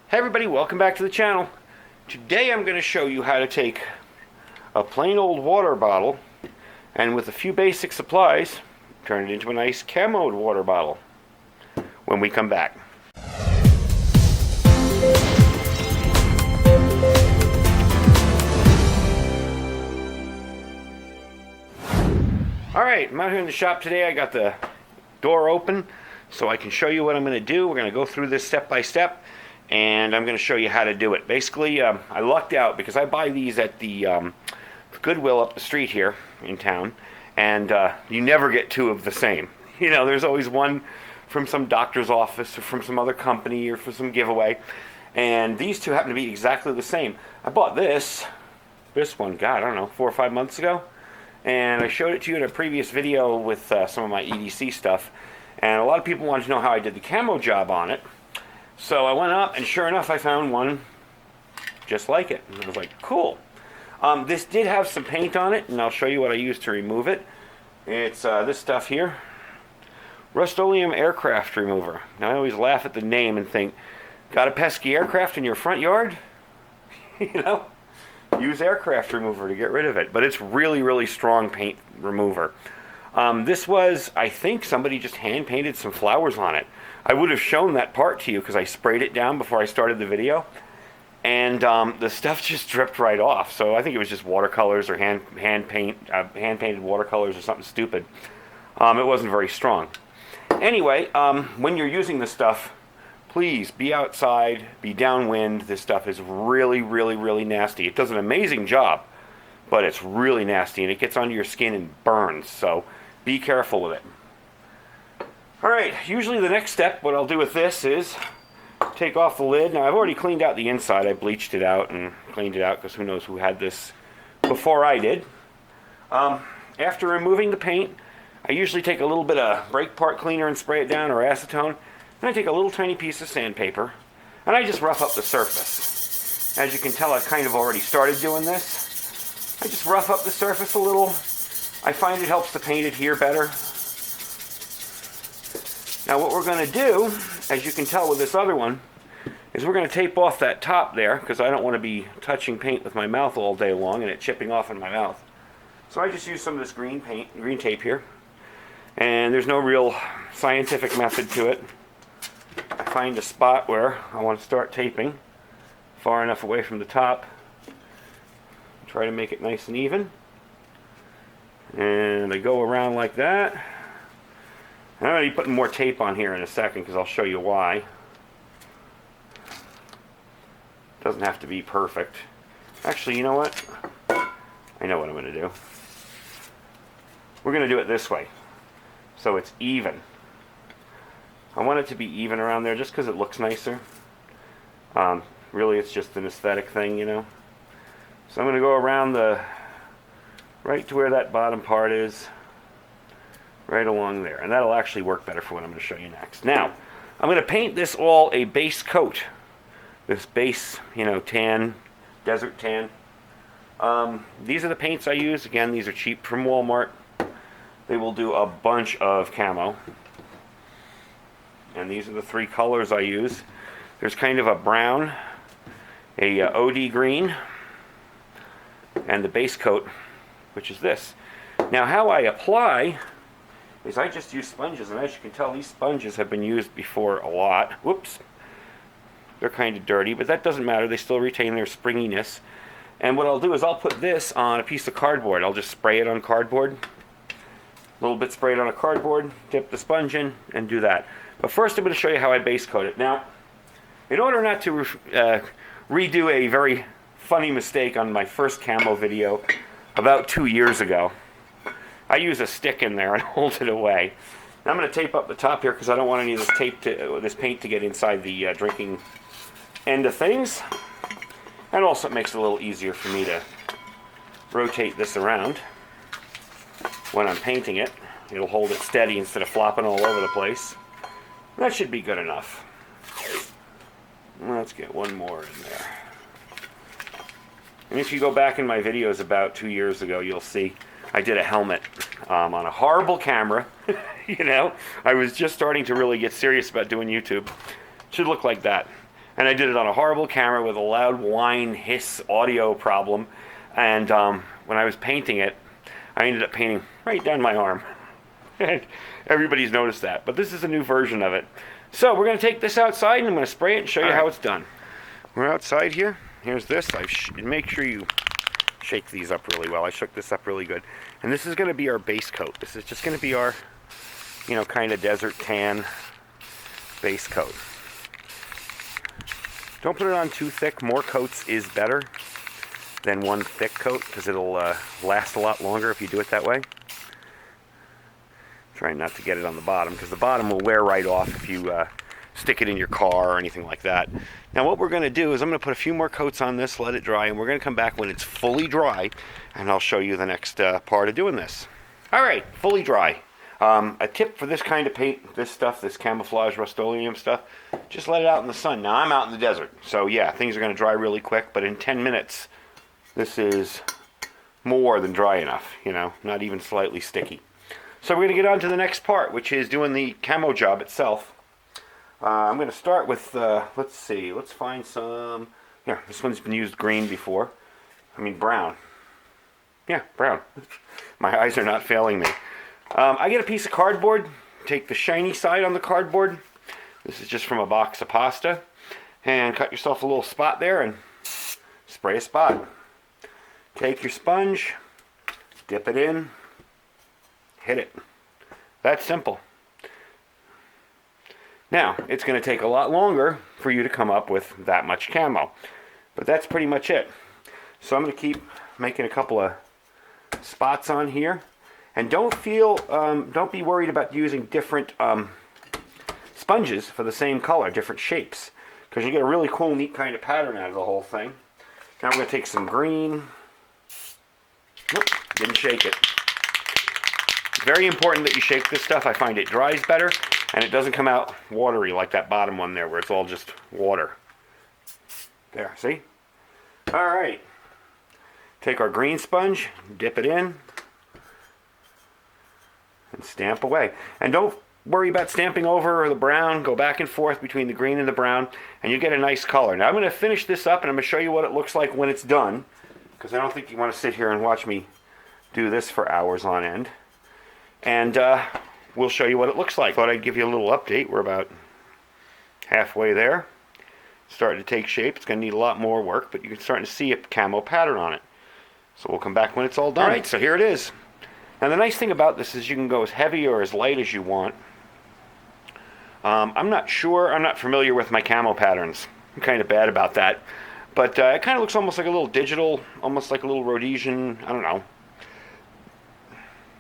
Hey everybody, welcome back to the channel. Today I'm going to show you how to take a plain old water bottle and with a few basic supplies turn it into a nice camoed water bottle when we come back. Alright, I'm out here in the shop today. I got the door open so I can show you what I'm going to do. We're going to go through this step by step. And I'm going to show you how to do it. Basically, I lucked out because I buy these at the Goodwill up the street here in town, and you never get two of the same. You know, there's always one from some doctor's office or from some other company or for some giveaway, and these two happen to be exactly the same. I bought this one, God, I don't know, 4 or 5 months ago, and I showed it to you in a previous video with some of my EDC stuff, and a lot of people wanted to know how I did the camo job on it. So I went up, and sure enough, I found one just like it. And I was like, cool. This did have some paint on it, and I'll show you what I used to remove it. It's this stuff here. Rust-Oleum Aircraft Remover. Now, I always laugh at the name and think, got a pesky aircraft in your front yard? You know? Use aircraft remover to get rid of it. But it's really, really strong paint remover. This was, I think, somebody just hand-painted some flowers on it. I would have shown that part to you because I sprayed it down before I started the video, and the stuff just dripped right off. So I think it was just watercolors or hand-painted watercolors or something stupid. It wasn't very strong. Anyway, when you're using this stuff, please be outside, be downwind. This stuff is really, really, really nasty. It does an amazing job, but it's really nasty, and it gets under your skin and burns. So be careful with it. Alright, usually the next step, what I'll do with this is take off the lid. Now I've already cleaned out the inside. I bleached it out and cleaned it out because who knows who had this before I did. After removing the paint, I usually take a little bit of brake part cleaner and spray it down, or acetone. Then I take a little tiny piece of sandpaper and I just rough up the surface. As you can tell, I've kind of already started doing this. I just rough up the surface a little. I find it helps the paint adhere better. Now what we're going to do, as you can tell with this other one, is we're going to tape off that top there, because I don't want to be touching paint with my mouth all day long and it chipping off in my mouth. So I just use some of this green tape here, and there's no real scientific method to it. I find a spot where I want to start taping, far enough away from the top, try to make it nice and even, and I go around like that. I'm going to be putting more tape on here in a second because I'll show you why. It doesn't have to be perfect. Actually, you know what? I know what I'm going to do. We're going to do it this way, so it's even. I want it to be even around there just because it looks nicer. Really, it's just an aesthetic thing, you know. So I'm going to go around right to where that bottom part is. Right along there, and that'll actually work better for what I'm going to show you next. Now, I'm going to paint this all a base coat. This base, you know, tan, desert tan. These are the paints I use. Again, these are cheap from Walmart. They will do a bunch of camo. And these are the 3 colors I use. There's kind of a brown, a OD green, and the base coat, which is this. Now, how I apply is I just use sponges, and as you can tell, these sponges have been used before a lot. Whoops. They're kind of dirty, but that doesn't matter. They still retain their springiness. And what I'll do is I'll put this on a piece of cardboard. I'll just spray it on cardboard. A little bit sprayed on a cardboard, dip the sponge in, and do that. But first I'm going to show you how I base coat it. Now, in order not to redo a very funny mistake on my first camo video about 2 years ago, I use a stick in there and hold it away. Now I'm going to tape up the top here because I don't want any of this paint to get inside the drinking end of things. And also it makes it a little easier for me to rotate this around when I'm painting it. It'll hold it steady instead of flopping all over the place. That should be good enough. Let's get one more in there. And if you go back in my videos about 2 years ago, you'll see I did a helmet on a horrible camera. You know, I was just starting to really get serious about doing YouTube. Should look like that. And I did it on a horrible camera with a loud whine, hiss audio problem. And when I was painting it, I ended up painting right down my arm. And everybody's noticed that. But this is a new version of it. So we're going to take this outside and I'm going to spray it and show you how it's done. We're outside here. Here's this. Make sure you shake these up really well. I shook this up really good. And this is going to be our base coat. This is just going to be our, you know, kind of desert tan base coat. Don't put it on too thick. More coats is better than one thick coat because it'll last a lot longer if you do it that way. Trying not to get it on the bottom because the bottom will wear right off if you stick it in your car or anything like that. Now what we're going to do is I'm going to put a few more coats on this, let it dry, and we're going to come back when it's fully dry and I'll show you the next part of doing this. Alright, fully dry. A tip for this kind of paint, this stuff, this camouflage Rust-Oleum stuff, just let it out in the sun. Now I'm out in the desert, so yeah, things are going to dry really quick, but in 10 minutes this is more than dry enough, you know, not even slightly sticky. So we're going to get on to the next part, which is doing the camo job itself. I'm going to start with, let's see, let's find some, yeah, this one's been used green before. I mean brown. Yeah, brown. My eyes are not failing me. I get a piece of cardboard, take the shiny side on the cardboard. This is just from a box of pasta. And cut yourself a little spot there and spray a spot. Take your sponge, dip it in, hit it. That's simple. Now, it's going to take a lot longer for you to come up with that much camo. But that's pretty much it. So I'm going to keep making a couple of spots on here. And don't be worried about using different sponges for the same color, different shapes. Because you get a really cool, neat kind of pattern out of the whole thing. Now we're going to take some green. Nope, didn't shake it. Very important that you shake this stuff. I find it dries better and it doesn't come out watery like that bottom one there where it's all just water. There, see? Alright. Take our green sponge, dip it in, and stamp away. And don't worry about stamping over the brown. Go back and forth between the green and the brown and you get a nice color. Now I'm going to finish this up and I'm going to show you what it looks like when it's done. Because I don't think you want to sit here and watch me do this for hours on end. And we'll show you what it looks like. Thought I'd give you a little update. We're about halfway there. Starting to take shape. It's going to need a lot more work, but you're starting to see a camo pattern on it. So we'll come back when it's all done. Alright, so here it is. Now the nice thing about this is you can go as heavy or as light as you want. I'm not sure, I'm not familiar with my camo patterns. I'm kind of bad about that. But it kind of looks almost like a little digital, almost like a little Rhodesian, I don't know.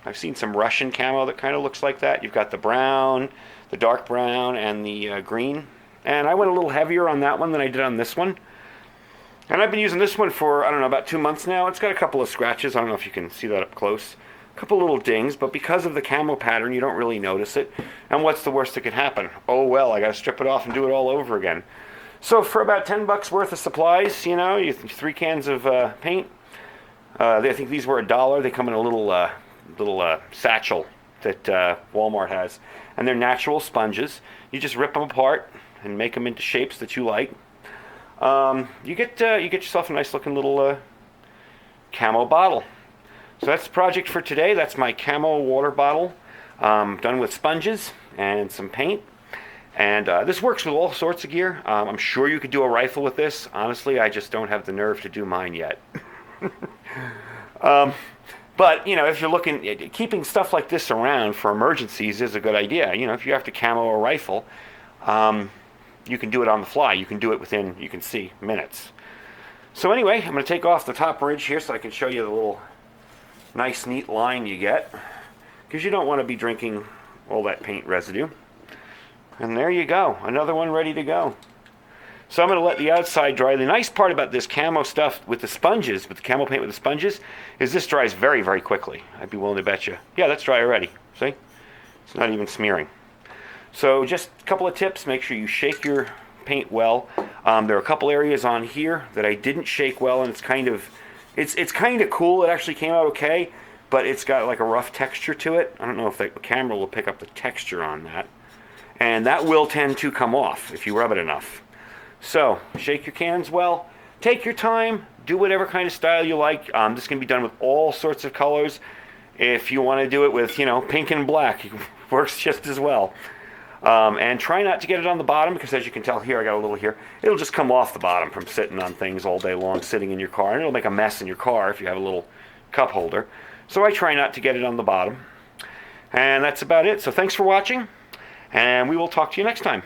I've seen some Russian camo that kind of looks like that. You've got the brown, the dark brown, and the green. And I went a little heavier on that one than I did on this one. And I've been using this one for, I don't know, about 2 months now. It's got a couple of scratches. I don't know if you can see that up close. A couple little dings, but because of the camo pattern, you don't really notice it. And what's the worst that could happen? Oh well, I got to strip it off and do it all over again. So for about $10 worth of supplies, you know, 3 cans of paint. I think these were $1. They come in a little satchel that Walmart has, and they're natural sponges. You just rip them apart and make them into shapes that you like. You get yourself a nice looking little camo bottle. So that's the project for today. That's my camo water bottle, done with sponges and some paint. And this works with all sorts of gear. I'm sure you could do a rifle with this. Honestly, I just don't have the nerve to do mine yet. But, you know, if you're looking, keeping stuff like this around for emergencies is a good idea. You know, if you have to camo a rifle, you can do it on the fly. You can do it within, you can see, minutes. So anyway, I'm going to take off the top ridge here so I can show you the little nice, neat line you get. Because you don't want to be drinking all that paint residue. And there you go. Another one ready to go. So I'm going to let the outside dry. The nice part about this camo stuff with the sponges, with the camo paint with the sponges, is this dries very, very quickly. I'd be willing to bet you. Yeah, that's dry already. See? It's not even smearing. So just a couple of tips. Make sure you shake your paint well. There are a couple areas on here that I didn't shake well, and it's kind of cool. It actually came out okay, but it's got like a rough texture to it. I don't know if the camera will pick up the texture on that. And that will tend to come off if you rub it enough. So shake your cans well. Take your time. Do whatever kind of style you like. This can be done with all sorts of colors. If you want to do it with, pink and black, it works just as well. And try not to get it on the bottom, because as you can tell here, I got a little here. It'll just come off the bottom from sitting on things all day long, sitting in your car. And it'll make a mess in your car if you have a little cup holder. So I try not to get it on the bottom. And that's about it. So thanks for watching, and we will talk to you next time.